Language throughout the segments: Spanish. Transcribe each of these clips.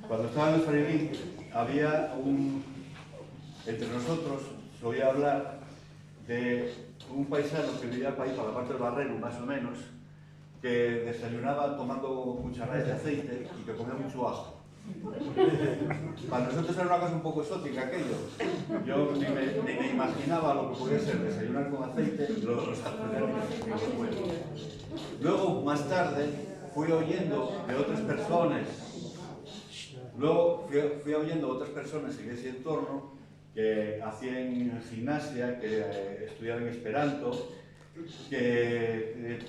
Cuando estaba en el Freilín había entre nosotros se oía hablar de un paisano que vivía para ahí, para la parte del Barrero, más o menos, que desayunaba tomando cucharadas de aceite y que comía mucho ajo. Para nosotros era una cosa un poco exótica aquello. Yo ni me imaginaba lo que podía ser desayunar con aceite y luego los huevos. Luego, más tarde, fui oyendo de otras personas, en ese entorno que hacían gimnasia, que estudiaban esperanto, que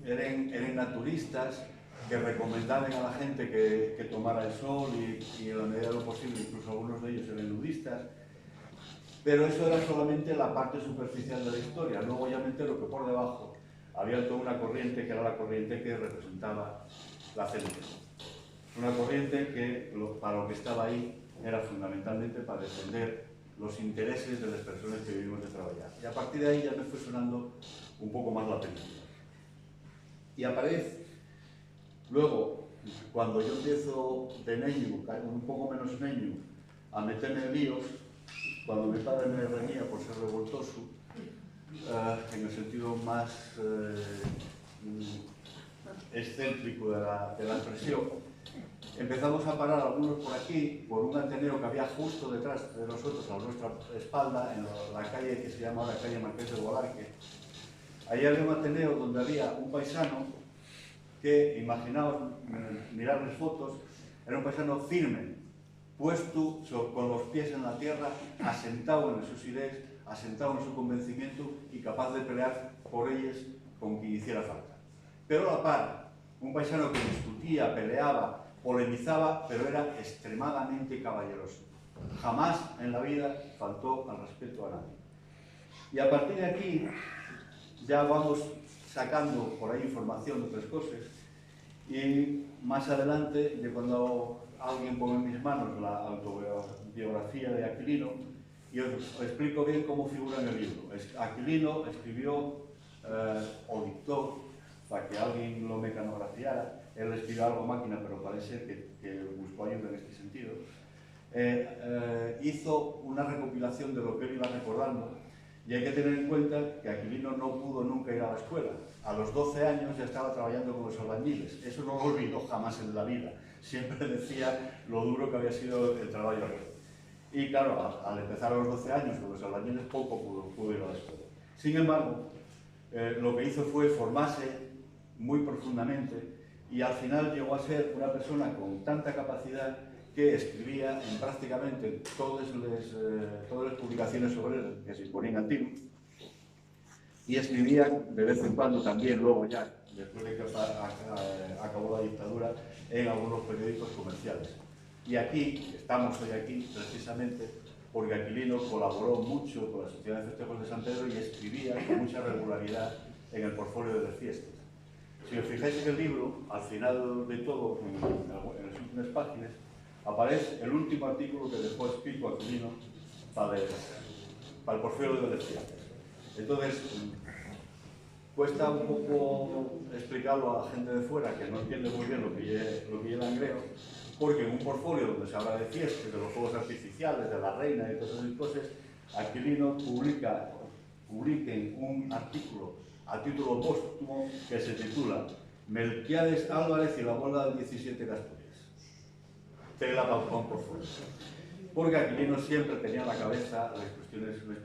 eran naturistas, que recomendaban a la gente que tomara el sol y en la medida de lo posible, incluso algunos de ellos eran nudistas. Pero eso era solamente la parte superficial de la historia. Luego ya me entero que por debajo había toda una corriente que era la corriente que representaba la CNT. Una corriente que para lo que estaba ahí era fundamentalmente para defender los intereses de las personas que vivimos de trabajar. Y a partir de ahí ya me fue sonando un poco más la película. Y aparece, luego, cuando yo empiezo de niño, un poco menos niño, a meterme en líos, cuando mi padre me reñía por ser revoltoso, en el sentido más excéntrico de la expresión, empezamos a parar algunos por aquí, por un ateneo que había justo detrás de nosotros, a nuestra espalda, en la calle que se llama ahora calle Marqués de Bolarque. Ahí había un ateneo donde había un paisano que, imaginaos, mirad las fotos, era un paisano firme, puesto con los pies en la tierra, asentado en sus ideas, asentado en su convencimiento y capaz de pelear por ellas con quien hiciera falta. Pero a la par, un paisano que discutía, peleaba, polemizaba, pero era extremadamente caballeroso. Jamás en la vida faltó al respeto a nadie. Y a partir de aquí ya vamos sacando por ahí información de otras cosas y más adelante, de cuando alguien pone en mis manos la autobiografía de Aquilino, y os explico bien cómo figura en el libro. Aquilino escribió o dictó, para que alguien lo mecanografiara, él escribió algo a máquina, pero parece que buscó ayuda en este sentido, hizo una recopilación de lo que él iba recordando, y hay que tener en cuenta que Aquilino no pudo nunca ir a la escuela. A los 12 años ya estaba trabajando con los albañiles. Eso no lo olvidó jamás en la vida. Siempre decía lo duro que había sido el trabajo. Y claro, al empezar a los 12 años con los albañiles, poco pudo ir a la escuela. Sin embargo, lo que hizo fue formarse muy profundamente y al final llegó a ser una persona con tanta capacidad que escribía en prácticamente todas las publicaciones sobre él que se ponían antiguos, y escribía de vez en cuando también, luego ya, después de que acabó la dictadura, en algunos periódicos comerciales. Y aquí, estamos hoy aquí precisamente porque Aquilino colaboró mucho con la Sociedad de Festejos de San Pedro y escribía con mucha regularidad en el portfolio de las fiestas. Si os fijáis en el libro, al final de todo, en las últimas páginas, aparece el último artículo que dejó escrito Aquilino para el portfolio de las fiestas. Entonces, cuesta un poco explicarlo a la gente de fuera que no entiende muy bien lo que yo langreo, porque en un portfolio donde se habla de fiestas, de los fuegos artificiales, de la reina y de todas esas cosas, Aquilino publica un artículo a título póstumo que se titula Melquiades Álvarez y la bola de 17 Asturias. Tela para un portfolio. Porque Aquilino siempre tenía en la cabeza las cuestiones sociales.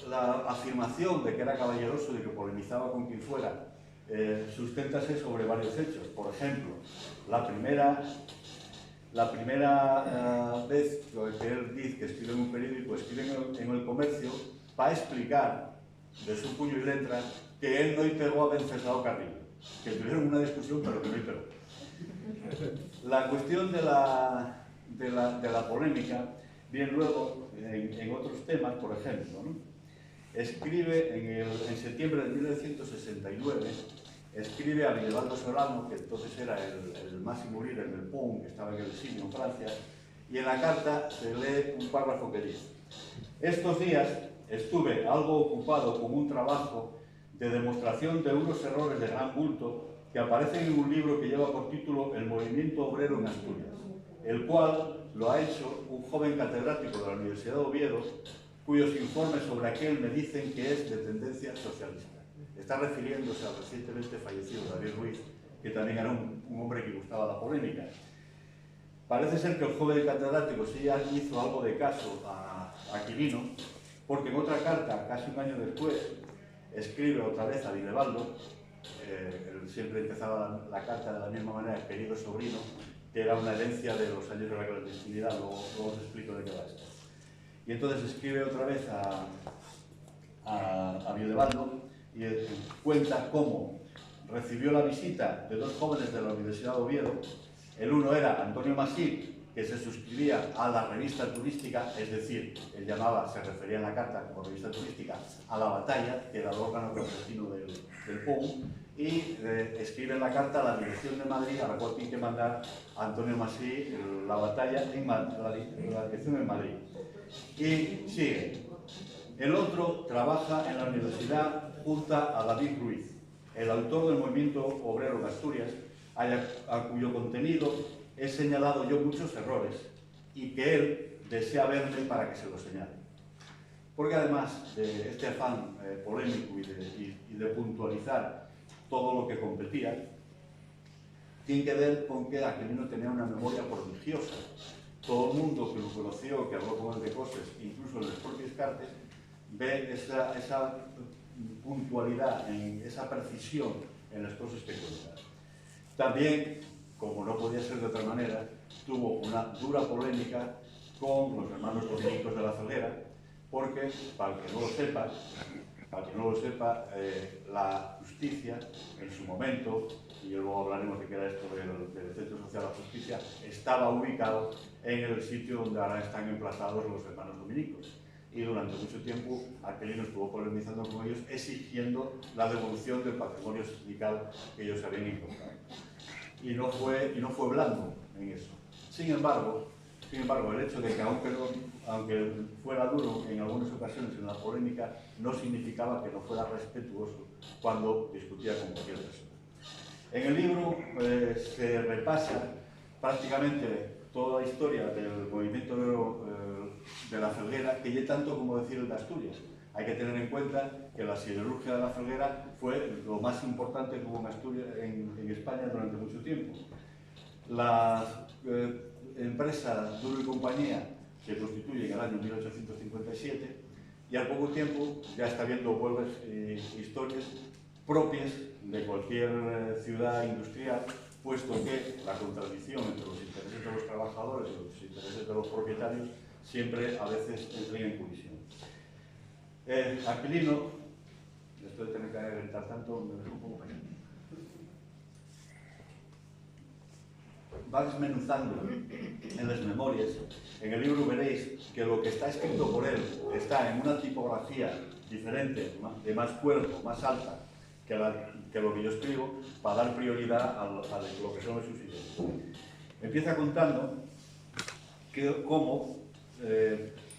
La afirmación de que era caballeroso y de que polemizaba con quien fuera susténtase sobre varios hechos. Por ejemplo, la primera vez que él dice que escribe en un periódico, escribe en El Comercio, para explicar de su puño y letra que él no pegó a Venceslao Carrillo, que tuvieron una discusión pero que no pegó. La cuestión de la polémica viene luego en otros temas, por ejemplo, ¿no? Escribe en septiembre de 1969, escribe a Vivaldo Solano, que entonces era el máximo líder del POUM, que estaba en el exilio en Francia, y en la carta se lee un párrafo que dice: estos días estuve algo ocupado con un trabajo de demostración de unos errores de gran bulto que aparecen en un libro que lleva por título El movimiento obrero en Asturias, el cual lo ha hecho un joven catedrático de la Universidad de Oviedo, cuyos informes sobre aquel me dicen que es de tendencia socialista. Está refiriéndose al recientemente fallecido David Ruiz, que también era un hombre que gustaba la polémica. Parece ser que el joven catedrático sí hizo algo de caso a Quirino, porque en otra carta, casi un año después, escribe otra vez a Videvaldo, él siempre empezaba la carta de la misma manera, querido sobrino, que era una herencia de los años de la clandestinidad, luego os explico de qué va esto. Y entonces escribe otra vez a Videvaldo y cuenta cómo recibió la visita de dos jóvenes de la Universidad de Oviedo. El uno era Antonio Masí, que se suscribía a la revista turística, es decir, él se refería en la carta como revista turística a La Batalla, que era el órgano clandestino del POU, y escribe en la carta a la dirección de Madrid, a la cual tiene que mandar a Antonio Masí La Batalla en la dirección en Madrid. Y sigue. El otro trabaja en la universidad junto a David Ruiz, el autor del movimiento obrero de Asturias, a cuyo contenido he señalado yo muchos errores y que él desea verme para que se los señale. Porque además de este afán polémico y de puntualizar todo lo que competía, tiene que ver con que Aquilino tenía una memoria prodigiosa. Todo el mundo que lo conoció, que habló con él de cosas, incluso en los propios cartes, ve esa puntualidad, esa precisión en las cosas que cuenta. También, como no podía ser de otra manera, tuvo una dura polémica con los hermanos dominicos de la Felguera, porque, para el que no lo sepa, la justicia, en su momento, y luego hablaremos de qué era esto del Centro Social de la Justicia, estaba ubicado en el sitio donde ahora están emplazados los hermanos dominicos. Y durante mucho tiempo Aquilino estuvo polemizando con ellos, exigiendo la devolución del patrimonio sindical que ellos habían encontrado. Y no fue blando en eso. Sin embargo, el hecho de que aunque fuera duro en algunas ocasiones en la polémica, no significaba que no fuera respetuoso cuando discutía con cualquier persona. En el libro se repasa prácticamente toda la historia del movimiento de la Felguera, que ya tanto como decir el de Asturias. Hay que tener en cuenta que la siderurgia de la Felguera fue lo más importante que hubo en Asturias, en España durante mucho tiempo. La empresa Duro y Compañía se constituye en el año 1857 y al poco tiempo ya está viendo vuelves historias propias de cualquier ciudad industrial, puesto que la contradicción entre los intereses de los trabajadores y los intereses de los propietarios siempre a veces entran en colisión. Aquilino, después de tener que gritar tanto, me dejo un poco pequeño. Va desmenuzando en las memorias. En el libro veréis que lo que está escrito por él está en una tipografía diferente, de más cuerpo, más alta, que lo que yo escribo, para dar prioridad a lo que son sus ideas. Empieza contando cómo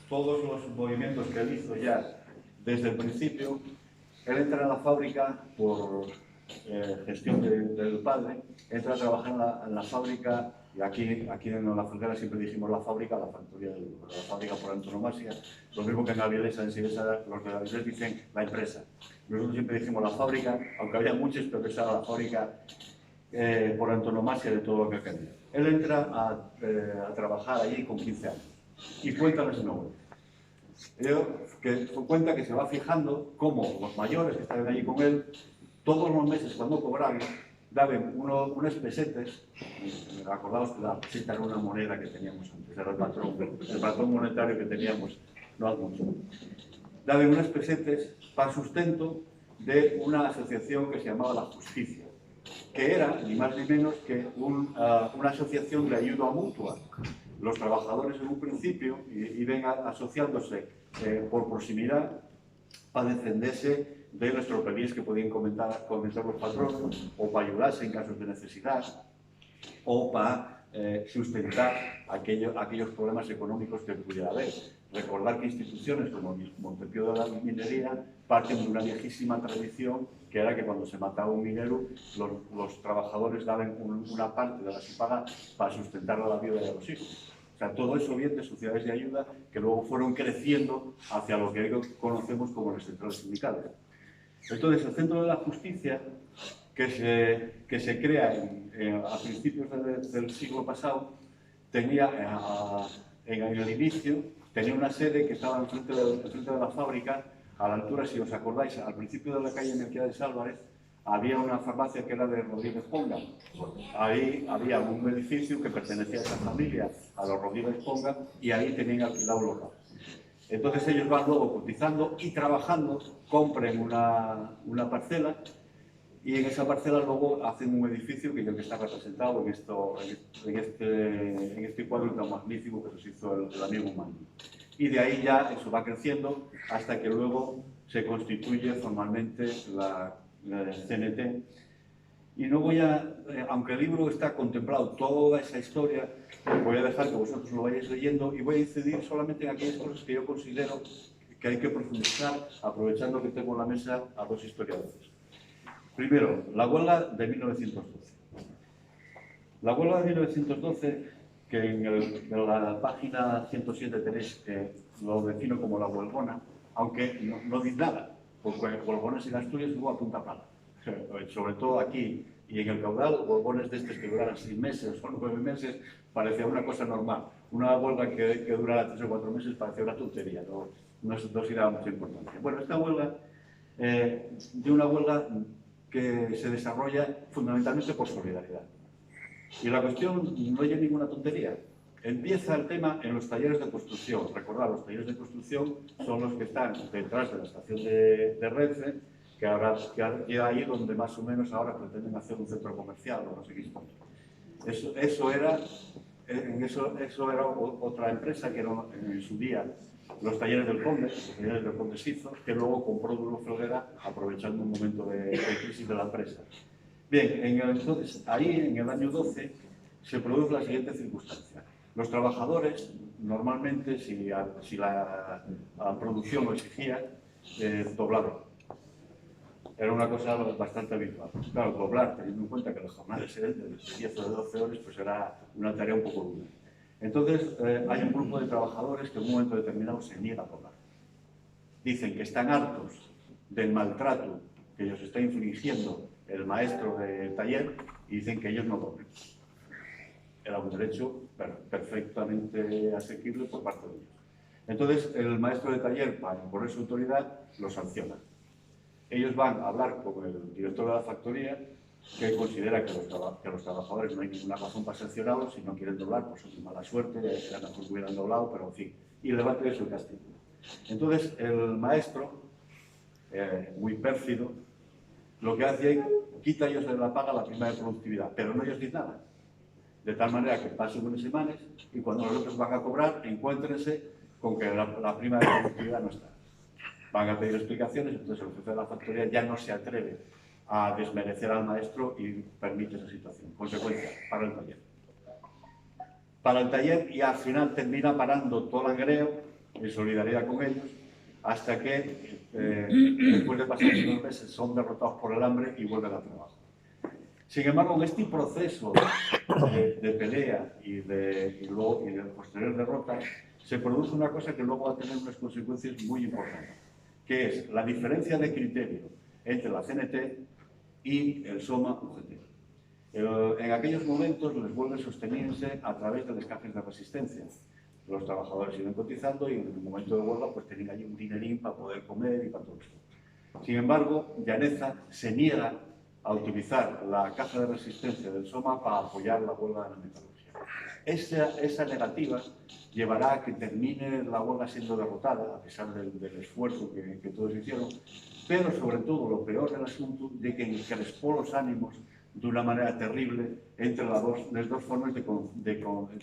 todos los movimientos que él hizo ya desde el principio, él entra en la fábrica por gestión del padre, entra a trabajar en la fábrica, y aquí en la Felguera siempre dijimos la fábrica por antonomasia, lo mismo que en Avilés, en Sivesa, los de Avilés dicen la empresa. Nosotros siempre dijimos la fábrica, aunque había muchas, pero esa era la fábrica por antonomasia de todo lo que quería. Él entra a trabajar allí con 15 años y cuenta ese nombre. Cuenta que se va fijando cómo los mayores que estaban allí con él, todos los meses cuando cobraban, daban unas pesetas. Acordaos que la peseta era una moneda que teníamos antes, era el patrón monetario que teníamos, no hace mucho. Daban unas pesetas para sustento de una asociación que se llamaba La Justicia, que era ni más ni menos que una asociación de ayuda mutua. Los trabajadores en un principio iban asociándose por proximidad para defenderse de las tropelías que podían cometer los patronos, o para ayudarse en casos de necesidad, o para sustentar aquellos problemas económicos que pudiera haber. Recordar que instituciones como Montepío de la Minería parten de una viejísima tradición que era que cuando se mataba un minero, los trabajadores daban una parte de la su paga para sustentar a la viuda y a los hijos. O sea, todo eso viene de sociedades de ayuda que luego fueron creciendo hacia lo que hoy conocemos como las centrales sindicales. Entonces, el Centro de la Justicia, que se crea a principios del siglo pasado, tenía en el inicio tenía una sede que estaba enfrente de la fábrica, a la altura, si os acordáis, al principio de la calle Melquiades Álvarez, había una farmacia que era de Rodríguez Ponga. Ahí había un edificio que pertenecía a esa familia, a los Rodríguez Ponga, y ahí tenían alquilado los ramos. Entonces ellos van luego cotizando y trabajando, compren una parcela, y en esa parcela luego hacen un edificio que es el que está representado en este cuadro tan magnífico que nos hizo el amigo Manu. Y de ahí ya eso va creciendo hasta que luego se constituye formalmente la CNT. Y no voy a, aunque el libro está contemplado toda esa historia, voy a dejar que vosotros lo vayáis leyendo y voy a incidir solamente en aquellas cosas que yo considero que hay que profundizar, aprovechando que tengo en la mesa a dos historiadores. Primero, la huelga de 1912. La huelga de 1912, que en la página 107 tenéis, lo defino como la huelgona, aunque no dice nada, porque huelgones en Asturias hubo a punta pala. Sobre todo aquí y en el caudal, huelgones de estos que duraran 6 meses o 9 meses parecía una cosa normal. Una huelga que durara 3 o 4 meses parecía una tontería, no se daba mucha importancia. Bueno, esta huelga, de una huelga que se desarrolla fundamentalmente por solidaridad. Y la cuestión no hay ninguna tontería. Empieza el tema en los talleres de construcción. Recordad, los talleres de construcción son los que están detrás de la estación de Renfe, que queda ahí donde más o menos ahora pretenden hacer un centro comercial o no sé qué historia. Eso era otra empresa que era en su día los talleres del Conde Sizo, que luego compró Duro Felguera aprovechando un momento de crisis de la empresa. Bien, entonces ahí en el año 12 se produce la siguiente circunstancia. Los trabajadores, normalmente, si la producción lo exigía, doblaban. Era una cosa bastante habitual. Claro, doblar, teniendo en cuenta que la jornada de 10 o de 12 horas, pues era una tarea un poco dura. Entonces, hay un grupo de trabajadores que en un momento determinado se niega a doblar. Dicen que están hartos del maltrato que ellos está infligiendo el maestro del taller y dicen que ellos no doblen. Era un derecho perfectamente asequible por parte de ellos. Entonces, el maestro de taller, para imponer su autoridad, los sanciona. Ellos van a hablar con el director de la factoría, que considera que los trabajadores no hay ninguna razón para sancionarlos, si no quieren doblar, pues son de mala suerte, era mejor que hubieran doblado, pero en fin, y le va a pedir su castigo. Entonces, el maestro, muy pérfido, lo que hace es quita a ellos de la paga la prima de productividad, pero no ellos dicen nada. De tal manera que pasen unas semanas y cuando los otros van a cobrar, encuéntrense con que la prima de productividad no está. Van a pedir explicaciones, entonces el jefe de la factoría ya no se atreve a desmerecer al maestro y permite esa situación. Consecuencia, para el taller. Para el taller y al final termina parando todo el angreo en solidaridad con ellos, hasta que después de pasar unos meses son derrotados por el hambre y vuelven al trabajo. Sin embargo, en este proceso de pelea y de posterior derrota, se produce una cosa que luego va a tener unas consecuencias muy importantes, que es la diferencia de criterio entre la CNT y el SOMA-UGT. En aquellos momentos les vuelve a sostenerse a través de descargas de resistencia. Los trabajadores siguen cotizando y en el momento de huelga pues tenían ahí un dinerín para poder comer y para todo esto. Sin embargo, Llaneza se niega a utilizar la caja de resistencia del SOMA para apoyar la huelga de la metalurgia. Esa negativa llevará a que termine la huelga siendo derrotada, a pesar del esfuerzo que todos hicieron, pero sobre todo lo peor del asunto de que encrespó los ánimos de una manera terrible entre las dos formas de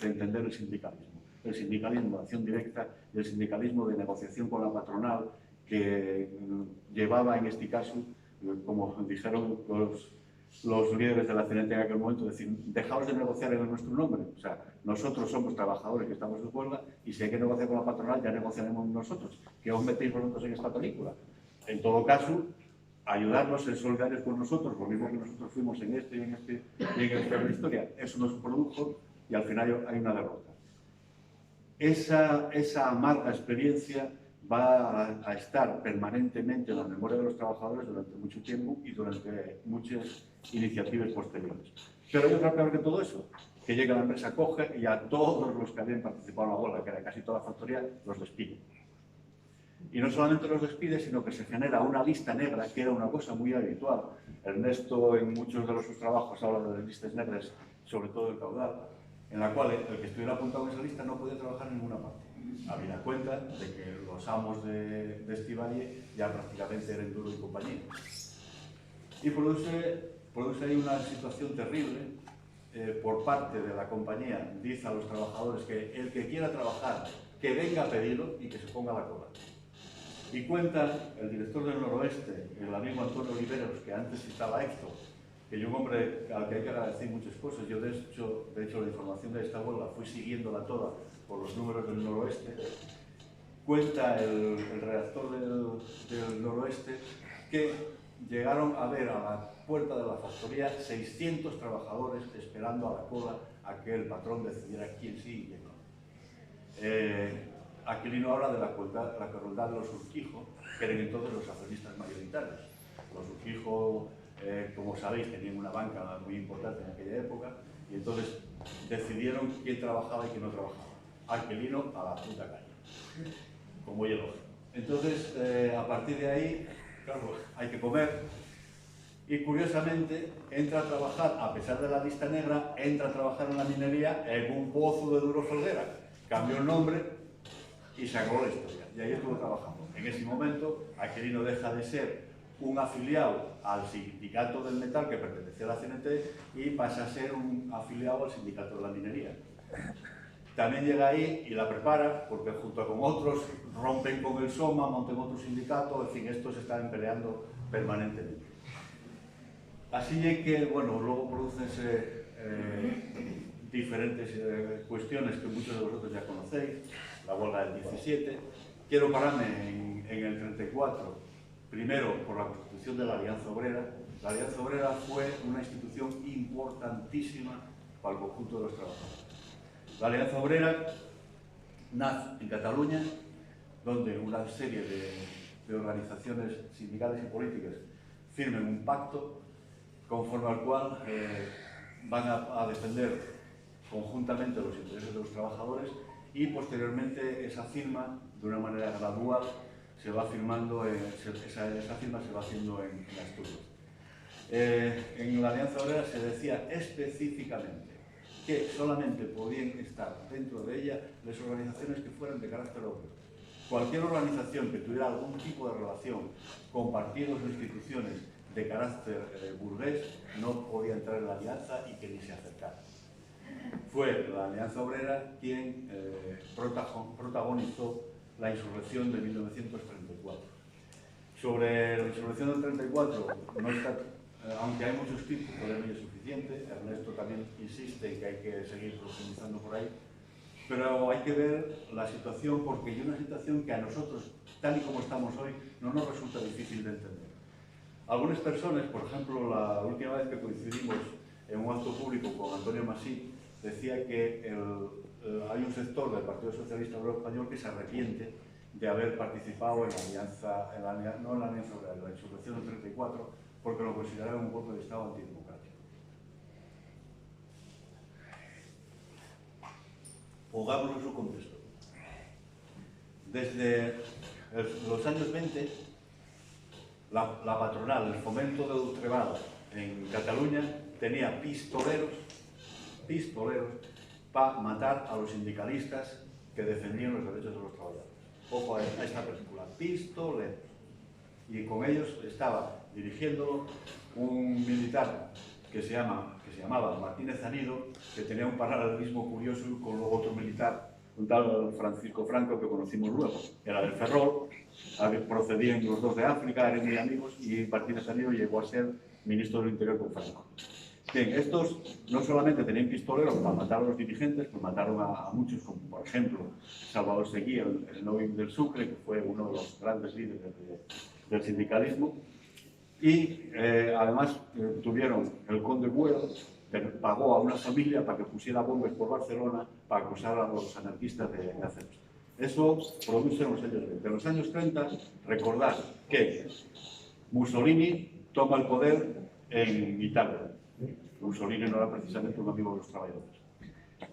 entender el sindicalismo. El sindicalismo de acción directa y el sindicalismo de negociación con la patronal, que llevaba en este caso, como dijeron los líderes de la CNT en aquel momento, decir, dejaos de negociar en nuestro nombre. O sea, nosotros somos trabajadores que estamos de huelga y si hay que negociar con la patronal, ya negociaremos nosotros. ¿Qué os metéis vosotros en esta película? En todo caso, ayudarnos, ser solidarios con nosotros, lo mismo que nosotros fuimos en este y en esta historia. Eso nos produjo y al final hay una derrota. Esa amarga experiencia va a estar permanentemente en la memoria de los trabajadores durante mucho tiempo y durante muchas iniciativas posteriores. Pero hay otra peor que todo eso, que llega la empresa, coge y a todos los que habían participado en la huelga, que era casi toda la factoría, los despide. Y no solamente los despide, sino que se genera una lista negra, que era una cosa muy habitual. Ernesto en muchos de sus trabajos habla de listas negras, sobre todo el caudal, en la cual el que estuviera apuntado en esa lista no podía trabajar en ninguna parte. Había cuenta de que los amos de Estivalle ya prácticamente eran Duro y compañía. Y produce ahí una situación terrible. Por parte de la compañía dice a los trabajadores que el que quiera trabajar, que venga a pedirlo y que se ponga a la cola. Y cuenta el director del Noroeste, el amigo Antonio Oliveros, que antes citaba Héctor, que yo un hombre al que hay que agradecer muchas cosas. Yo de hecho la información de esta huelga fui siguiéndola toda por los números del Noroeste. Cuenta el redactor del Noroeste que llegaron a ver a la puerta de la factoría 600 trabajadores esperando a la cola a que el patrón decidiera quién sí y quién no. Aquilino habla de la crueldad de los Urquijo, que eran entonces los accionistas mayoritarios. Los Urquijo, como sabéis, tenían una banca muy importante en aquella época y entonces decidieron quién trabajaba y quién no trabajaba. Aquilino a la puta calle, como hielo. Entonces, a partir de ahí, claro, hay que comer. Y curiosamente, entra a trabajar, a pesar de la lista negra, entra a trabajar en la minería en un pozo de Duro Felguera. Cambió el nombre y se acabó la historia. Y ahí estuvo trabajando. En ese momento, Aquilino deja de ser un afiliado al sindicato del metal que pertenecía a la CNT y pasa a ser un afiliado al sindicato de la minería. También llega ahí y la prepara, porque junto con otros rompen con el SOMA, montan otro sindicato, en fin, estos estaban peleando permanentemente. Así que, bueno, luego producen diferentes cuestiones que muchos de vosotros ya conocéis, la huelga del 17. Quiero pararme en el 34, primero por la constitución de la Alianza Obrera. La Alianza Obrera fue una institución importantísima para el conjunto de los trabajadores. La Alianza Obrera nace en Cataluña, donde una serie de organizaciones sindicales y políticas firmen un pacto conforme al cual van a defender conjuntamente los intereses de los trabajadores y posteriormente esa firma, de una manera gradual, se va firmando, esa firma se va haciendo en Asturias. En la Alianza Obrera se decía específicamente que solamente podían estar dentro de ella las organizaciones que fueran de carácter obrero. Cualquier organización que tuviera algún tipo de relación con partidos o instituciones de carácter burgués no podía entrar en la alianza y que ni se acercara. Fue la Alianza Obrera quien protagonizó la insurrección de 1934. Sobre la insurrección del 34, no está, aunque hay muchos tipos, todavía no es suficiente. Ernesto también insiste en que hay que seguir profundizando por ahí, pero hay que ver la situación, porque hay una situación que a nosotros, tal y como estamos hoy, no nos resulta difícil de entender. Algunas personas, por ejemplo, la última vez que coincidimos en un acto público con Antonio Masí, decía que hay un sector del Partido Socialista Obrero Español que se arrepiente de haber participado en la alianza, no en la alianza obrera, en la insurrección del 34, porque lo consideraba un golpe de Estado antidemocrático. Pongámoslo en su contexto. Desde los años 20, la patronal, el Fomento del Treball en Cataluña, tenía pistoleros para matar a los sindicalistas que defendían los derechos de los trabajadores. Ojo a esta película, pistoleros. Y con ellos estaba dirigiéndolo un militar que se llamaba Martínez Anido, que tenía un paralelismo curioso con otro militar, un tal Francisco Franco, que conocimos luego. Era del Ferrol, procedían los dos de África, eran muy amigos, y Martínez Anido llegó a ser ministro del Interior con Franco. Bien, estos no solamente tenían pistoleros para matar a los dirigentes, pues mataron a muchos, como por ejemplo Salvador Seguí, el novio del Sucre, que fue uno de los grandes líderes del sindicalismo, y además tuvieron el conde Güell, pagó a una familia para que pusiera bombas por Barcelona para acusar a los anarquistas de hacer esto. Eso produce en los años 20. En los años 30, recordad que Mussolini toma el poder en Italia. Mussolini no era precisamente un amigo de los trabajadores.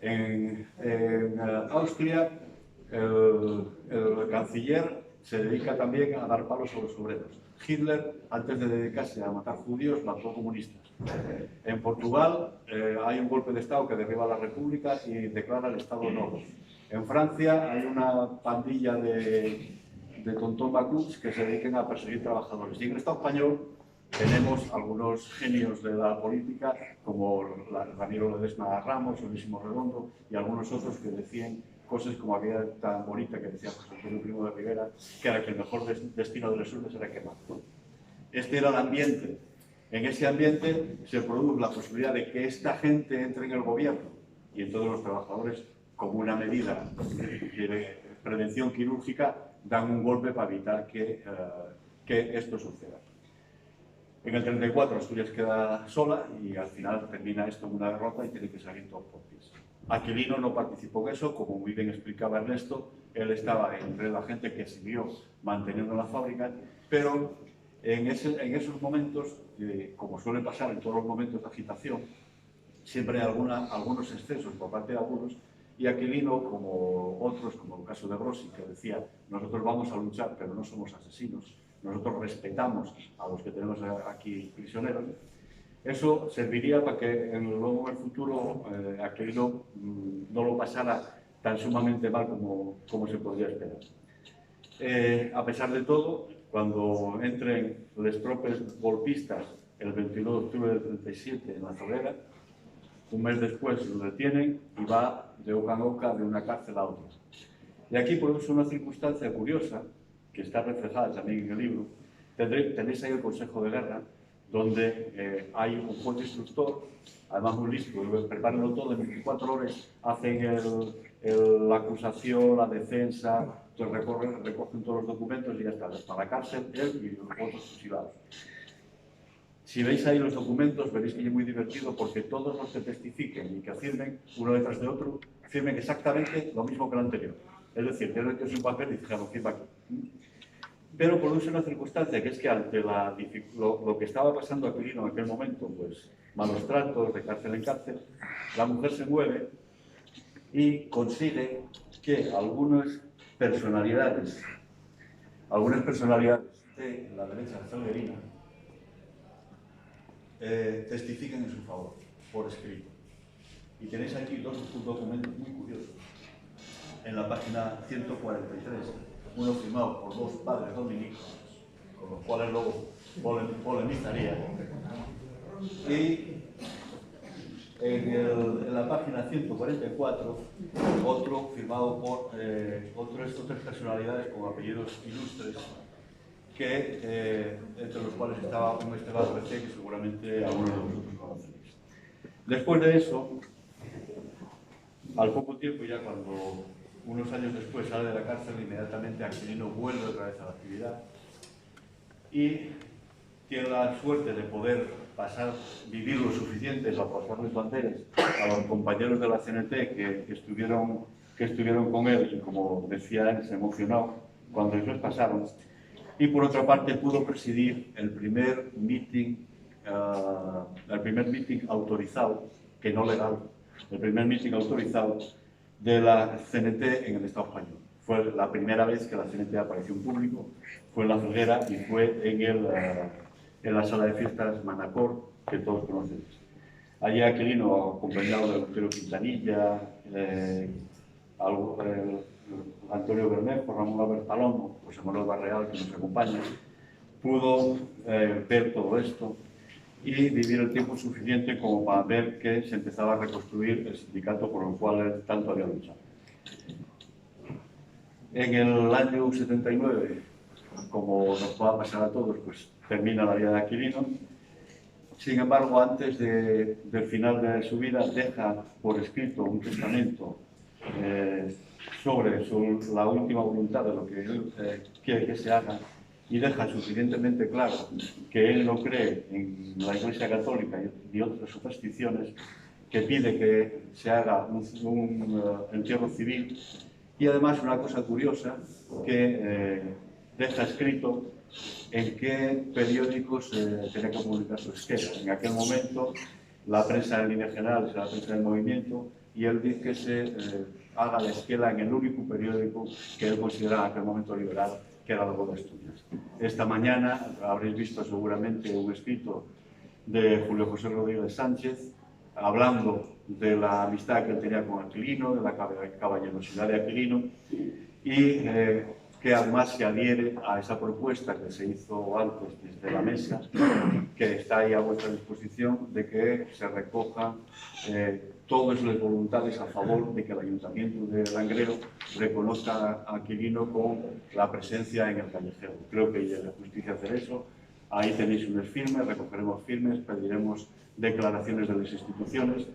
En Austria, el canciller se dedica también a dar palos a los obreros. Hitler, antes de dedicarse a matar judíos, mató comunistas. En Portugal hay un golpe de Estado que derriba la República y declara el Estado Novo. En Francia hay una pandilla de tontón bacuts que se dediquen a perseguir trabajadores. Y en el Estado español tenemos algunos genios de la política, como Ramiro Ledesma Ramos, Onésimo Redondo, y algunos otros que decían cosas como aquella tan bonita que decía José Antonio Primo de Rivera, que era que el mejor destino de los urdes era quemar. Este era el ambiente. En ese ambiente se produce la posibilidad de que esta gente entre en el gobierno, y entonces los trabajadores, como una medida de prevención quirúrgica, dan un golpe para evitar que esto suceda. En el 34 Asturias queda sola y al final termina esto en una derrota y tiene que salir todos por pies. Aquilino no participó en eso, como muy bien explicaba Ernesto, él estaba entre la gente que siguió manteniendo la fábrica, pero en esos momentos, como suele pasar en todos los momentos de agitación, siempre hay algunos excesos por parte de algunos, y Aquilino, como otros, como el caso de Rossi, que decía, nosotros vamos a luchar, pero no somos asesinos, nosotros respetamos a los que tenemos aquí prisioneros. Eso serviría para que luego en el futuro Aquilino no lo pasara tan sumamente mal como se podría esperar. A pesar de todo, cuando entren los tropes golpistas el 21 de octubre del 37 en la Zorrera, un mes después lo detienen y va de boca en boca de una cárcel a otra. Y aquí produce una circunstancia curiosa, que está reflejada también en el libro. Tenéis ahí el Consejo de Guerra, donde hay un juez instructor, además muy listo, prepárenlo todo, en 24 horas hacen la acusación, la defensa, entonces recogen todos los documentos y ya está, para la cárcel él y los otros fusilados. Si veis ahí los documentos, veréis que es muy divertido porque todos los que testifiquen y que afirmen, uno detrás de otro, afirmen exactamente lo mismo que el anterior. Es decir, tienen que es un papel y fijaros, firma aquí. Pero produce una circunstancia que es que ante lo que estaba pasando a Aquilino en aquel momento, pues malos tratos, de cárcel en cárcel, la mujer se mueve y consigue que algunas personalidades de la derecha felguerina testifiquen en su favor, por escrito. Y tenéis aquí dos documentos muy curiosos. En la página 143, uno firmado por dos padres dominicos, con los cuales luego polemizaría. Y en la página 144, otro firmado por otras personalidades con apellidos ilustres, entre los cuales estaba un Esteban Recé, que seguramente algunos de vosotros conoceréis. Después de eso, al poco tiempo, ya cuando unos años después sale de la cárcel, inmediatamente Aquilino vuelve otra vez a la actividad y tiene la suerte de poder vivir lo suficiente para pasarles banderas a los compañeros de la CNT que estuvieron con él y, como decía él, se emocionó cuando ellos pasaron. Y por otra parte pudo presidir el primer meeting autorizado, que no legal, el primer meeting autorizado de la CNT en el Estado español. Fue la primera vez que la CNT apareció en público, fue en la Felguera y fue en la sala de fiestas Manacor, que todos conocéis. Allí Aquilino, acompañado de Lutero Quintanilla, Antonio Bermejo, Ramón Albert Palomo, José Manuel Barreal, que nos acompaña, pudo ver todo esto y vivir el tiempo suficiente como para ver que se empezaba a reconstruir el sindicato por el cual él tanto había luchado. En el año 79, como nos va a pasar a todos, pues termina la vida de Aquilino. Sin embargo, antes del final de su vida, deja por escrito un testamento sobre la última voluntad de lo que él quiere que se haga, y deja suficientemente claro que él no cree en la Iglesia Católica y otras supersticiones, que pide que se haga un entierro civil. Y además una cosa curiosa, que deja escrito en qué periódicos tenía que publicar su esquela. En aquel momento la prensa en línea general es la prensa del movimiento, y él dice que se haga la esquela en el único periódico que él consideraba en aquel momento liberal, que era el Voz de Asturias. Esta mañana habréis visto seguramente un escrito de Julio José Rodríguez Sánchez hablando de la amistad que él tenía con Aquilino, de la caballerosidad de Aquilino, y que además se adhiere a esa propuesta que se hizo antes desde la mesa, que está ahí a vuestra disposición, de que se recojan todas las voluntades a favor de que el Ayuntamiento de Langreo reconozca a Aquilino con la presencia en el callejero. Creo que ya es justicia hacer eso. Ahí tenéis unos firmes, recogeremos firmes, pediremos declaraciones de las instituciones,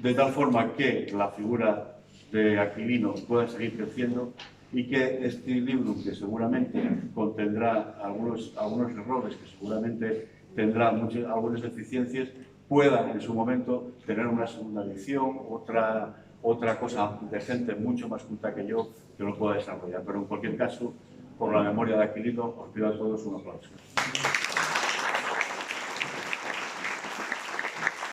de tal forma que la figura de Aquilino pueda seguir creciendo y que este libro, que seguramente contendrá algunos errores, que seguramente tendrá algunas deficiencias, pueda en su momento tener una segunda edición, otra cosa de gente mucho más culta que yo que lo pueda desarrollar. Pero en cualquier caso, por la memoria de Aquilino, os pido a todos un aplauso.